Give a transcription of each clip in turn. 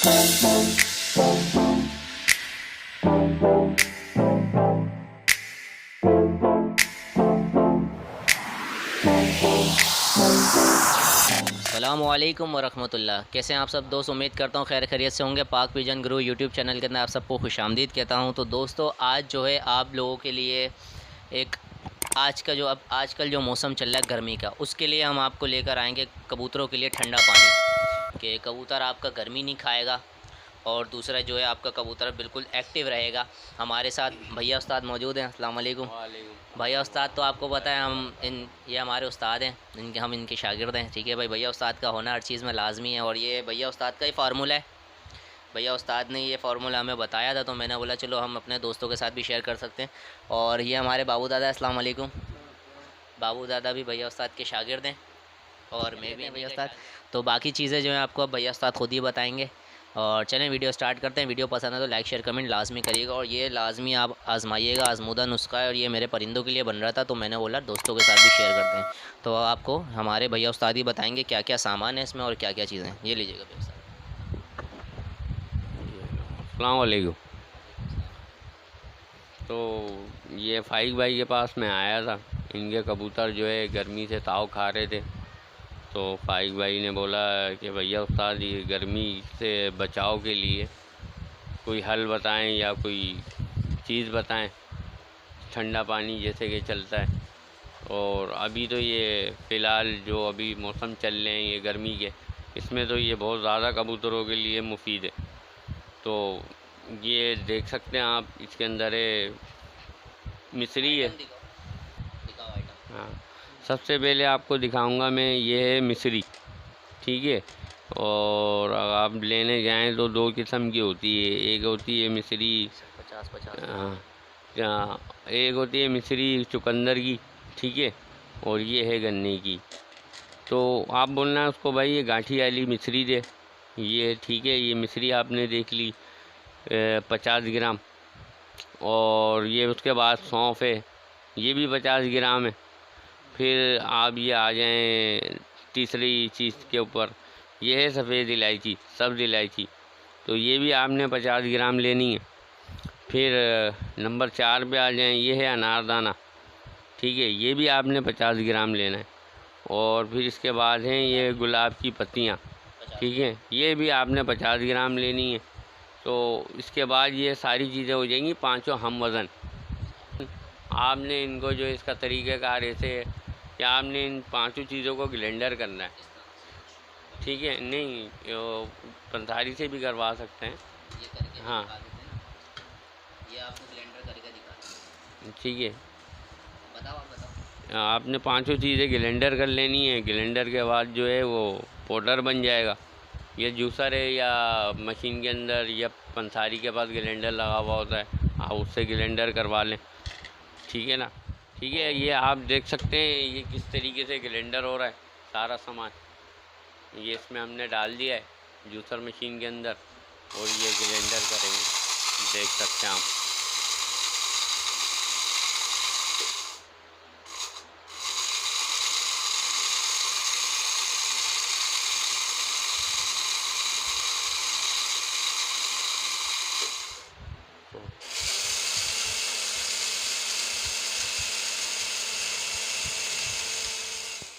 अस्सलामुअलैकुम वरहमतुल्लाह। कैसे हैं आप सब दोस्त? उम्मीद करता हूँ खैर खैरियत से होंगे। पाक विजन गुरु यूट्यूब चैनल के अंदर आप सबको खुशामदीद कहता हूँ। तो दोस्तों, आज जो है आप लोगों के लिए एक आजकल जो मौसम चल रहा है गर्मी का, उसके लिए हम आपको लेकर आएंगे कबूतरों के लिए ठंडा पानी। कि कबूतर आपका गर्मी नहीं खाएगा, और दूसरा जो है आपका कबूतर बिल्कुल एक्टिव रहेगा। हमारे साथ भैया उस्ताद मौजूद हैं। अस्सलाम वालेकुम भैया उस्ताद। तो आपको पता है ये हमारे उस्ताद हैं, हम इनके शागिर्द हैं। ठीक है भाई, भैया उस्ताद का होना हर चीज़ में लाजमी है, और ये भैया उस्ताद का ही फार्मूला है। भैया उस्ताद ने ये फार्मूला हमें बताया था, तो मैंने बोला चलो हम अपने दोस्तों के साथ भी शेयर कर सकते हैं। और ये हमारे बाबू दादा। अस्सलाम वालेकुम। बाबू दादा भी भैया उस्ताद के शागिर्द हैं, और मैं भी भैया उस्ताद। तो बाकी चीज़ें जो हैं आपको अब भैया उस्ताद खुद ही बताएंगे। और चलें वीडियो स्टार्ट करते हैं। वीडियो पसंद है तो लाइक शेयर कमेंट लाजमी करिएगा, और ये लाजमी आप आजमाइएगा। आजमूदा नुस्खा है, और ये मेरे परिंदों के लिए बन रहा था, तो मैंने बोला दोस्तों के साथ भी शेयर करते हैं। तो आपको हमारे भैया उस्ताद ही बताएंगे क्या क्या सामान है इसमें और क्या क्या चीज़ें हैं। ये लीजिएगा भैया उस्ताद। अस्सलाम वालेकुम। तो ये फाइक भाई के पास मैं आया था। इनके कबूतर जो है गर्मी से ताव खा रहे थे, तो फाइक भाई ने बोला कि भैया उस्ताद, ये गर्मी से बचाव के लिए कोई हल बताएं या कोई चीज़ बताएं, ठंडा पानी जैसे कि चलता है। और अभी तो ये फ़िलहाल जो अभी मौसम चल रहे हैं ये गर्मी के, इसमें तो ये बहुत ज़्यादा कबूतरों के लिए मुफीद है। तो ये देख सकते हैं आप, इसके अंदर है मिश्री है। दिखाओ आइटम। हाँ, सबसे पहले आपको दिखाऊंगा मैं, ये है मिश्री। ठीक है। और अगर आप लेने जाएं तो दो किस्म की होती है। एक होती है मिश्री, 50-50। हाँ, एक होती है मिश्री चुकंदर की। ठीक है। और ये है गन्ने की। तो आप बोलना है उसको भाई ये गांठी वाली मिश्री दे। ये ठीक है, ये मिश्री आपने देख ली 50 ग्राम। और ये उसके बाद सौंफ है, ये भी 50 ग्राम है। फिर आप ये आ जाएं तीसरी चीज़ के ऊपर, ये है सफ़ेद इलायची, सब्ज़ इलायची। तो ये भी आपने 50 ग्राम लेनी है। फिर नंबर 4 पे आ जाएं, ये है अनारदाना। ठीक है, ये भी आपने 50 ग्राम लेना है। और फिर इसके बाद हैं ये गुलाब की पत्तियाँ। ठीक है, ये भी आपने 50 ग्राम लेनी है। तो इसके बाद ये सारी चीज़ें हो जाएंगी पांचों हम वज़न। आपने इनको जो इसका तरीक़ाकार ऐसे है कि आपने इन पांचों चीज़ों को ग्लेंडर करना है। ठीक है, नहीं पंसारी से भी करवा सकते हैं। ये करके हाँ, दिखा देते हैं ना। ये आपको ब्लेंडर करके दिखा। ठीक है। बताओ, आप बताओ। आपने पांचों चीज़ें ग्लेंडर कर लेनी है। ग्लेंडर के बाद जो है वो पाउडर बन जाएगा। ये जूसर है या मशीन के अंदर या पंसारी के पास ग्लेंडर लगा हुआ होता है, आप उससे ग्लेंडर करवा लें। ठीक है ना। ठीक है, ये आप देख सकते हैं ये किस तरीके से ग्लेंडर हो रहा है। सारा सामान ये इसमें हमने डाल दिया है जूसर मशीन के अंदर, और ये ग्लेंडर करेंगे, देख सकते हैं आप।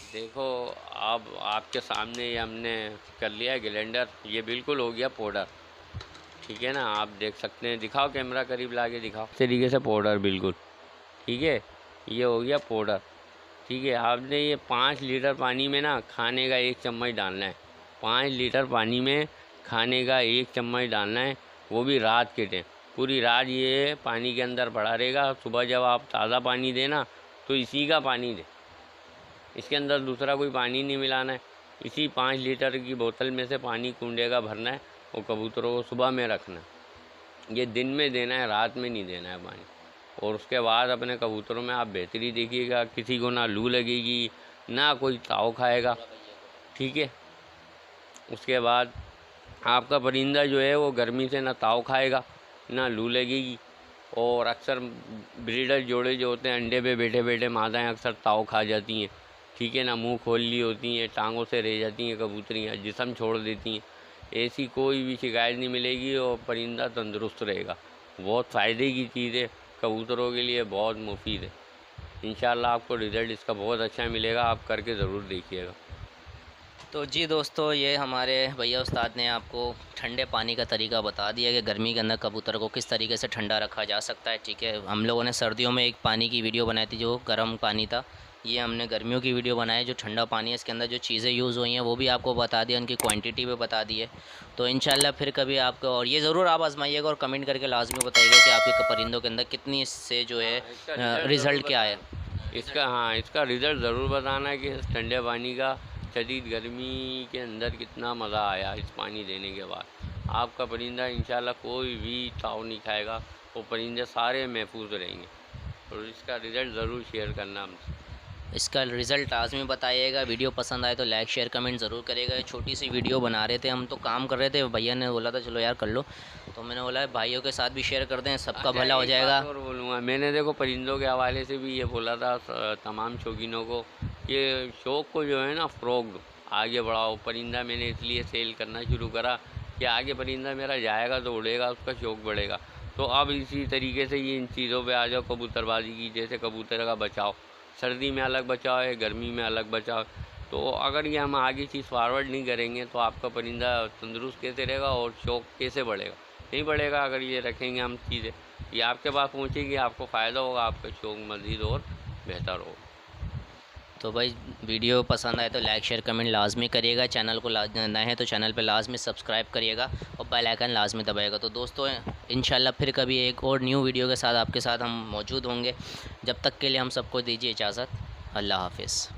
देखो, अब आपके सामने ये हमने कर लिया है ग्लेंडर, ये बिल्कुल हो गया पाउडर। ठीक है ना, आप देख सकते हैं। दिखाओ, कैमरा करीब ला के दिखाओ। इस तरीके से पाउडर बिल्कुल। ठीक है, ये हो गया पाउडर। ठीक है, आपने ये 5 लीटर पानी में ना खाने का 1 चम्मच डालना है। 5 लीटर पानी में खाने का 1 चम्मच डालना है, वो भी रात के टाइम। पूरी रात ये पानी के अंदर पड़ा रहेगा। सुबह जब आप ताज़ा पानी देना तो इसी का पानी दें, इसके अंदर दूसरा कोई पानी नहीं मिलाना है। इसी 5 लीटर की बोतल में से पानी कुंडे का भरना है, और कबूतरों को सुबह में रखना है। ये दिन में देना है, रात में नहीं देना है पानी। और उसके बाद अपने कबूतरों में आप बेहतरी देखिएगा, किसी को ना लू लगेगी, ना कोई ताव खाएगा। ठीक है, उसके बाद आपका परिंदा जो है वो गर्मी से ना ताव खाएगा, ना लू लगेगी। और अक्सर ब्रीडर जोड़े जो होते हैं, अंडे पे बैठे बैठे मादाएँ अक्सर ताव खा जाती हैं। ठीक है ना, मुंह खोल ली होती हैं, टांगों से रह जाती हैं कबूतरियाँ, जिस्म छोड़ देती हैं। ऐसी कोई भी शिकायत नहीं मिलेगी और परिंदा तंदुरुस्त रहेगा। बहुत फ़ायदे की चीज़ है, कबूतरों के लिए बहुत मुफीद है। इंशाल्लाह आपको रिज़ल्ट इसका बहुत अच्छा मिलेगा, आप करके ज़रूर देखिएगा। तो जी दोस्तों, ये हमारे भैया उस्ताद ने आपको ठंडे पानी का तरीका बता दिया कि गर्मी के अंदर कबूतर को किस तरीके से ठंडा रखा जा सकता है। ठीक है, हम लोगों ने सर्दियों में एक पानी की वीडियो बनाई थी जो गर्म पानी था, ये हमने गर्मियों की वीडियो बनाई जो ठंडा पानी है। इसके अंदर जो चीज़ें यूज़ हुई हैं वो भी आपको बता दिया, उनकी क्वांटिटी भी बता दी है। तो इंशाल्लाह फिर कभी आपको, और ये ज़रूर आप आजमाइएगा और कमेंट करके लाजमी बताइएगा कि आपके परिंदों के अंदर कितनी इससे जो है रिज़ल्ट क्या है इसका रिज़ल्ट ज़रूर बताना है कि इस ठंडे पानी का शदीद गर्मी के अंदर कितना मज़ा आया इस पानी देने के बाद। आपका परिंदा इंशाल्लाह कोई भी ताव नहीं खाएगा, वो परिंदे सारे महफूज रहेंगे। और इसका रिज़ल्ट ज़रूर शेयर करना हमसे। इसका रिज़ल्ट लाज़मी बताइएगा। वीडियो पसंद आए तो लाइक शेयर कमेंट ज़रूर करिएगा। ये छोटी सी वीडियो बना रहे थे, हम तो काम कर रहे थे, भैया ने बोला था चलो यार कर लो, तो मैंने बोला भाइयों के साथ भी शेयर कर दें, सबका भला हो जाएगा। और बोलूँगा, मैंने देखो परिंदों के हवाले से भी ये बोला था तमाम शौकीनों को, ये शौक़ को जो है ना फ़रोग़ दो, आगे बढ़ाओ। परिंदा मैंने इसलिए सेल करना शुरू करा कि आगे परिंदा मेरा जाएगा तो उड़ेगा, उसका शौक़ बढ़ेगा। तो अब इसी तरीके से ये इन चीज़ों पे आ जाओ कबूतरबाजी की। जैसे कबूतर का बचाव, सर्दी में अलग बचाव है, गर्मी में अलग बचाव। तो अगर ये हम आगे चीज़ फॉरवर्ड नहीं करेंगे तो आपका परिंदा तंदुरुस्त कैसे रहेगा और शौक़ कैसे बढ़ेगा? नहीं बढ़ेगा। अगर ये रखेंगे हम चीज़ें, ये आपके पास पहुँचेगी, आपको फ़ायदा होगा, आपका शौक़ मज़ीद और बेहतर होगा। तो भाई वीडियो पसंद आए तो लाइक शेयर कमेंट लाजमी करिएगा। चैनल को नए हैं तो चैनल पे लाजमी सब्सक्राइब करिएगा और बेल आइकन लाजमी दबाइएगा। तो दोस्तों इंशाल्लाह फिर कभी एक और न्यू वीडियो के साथ आपके साथ हम मौजूद होंगे। जब तक के लिए हम सबको दीजिए इजाज़त। अल्लाह हाफ़िज़।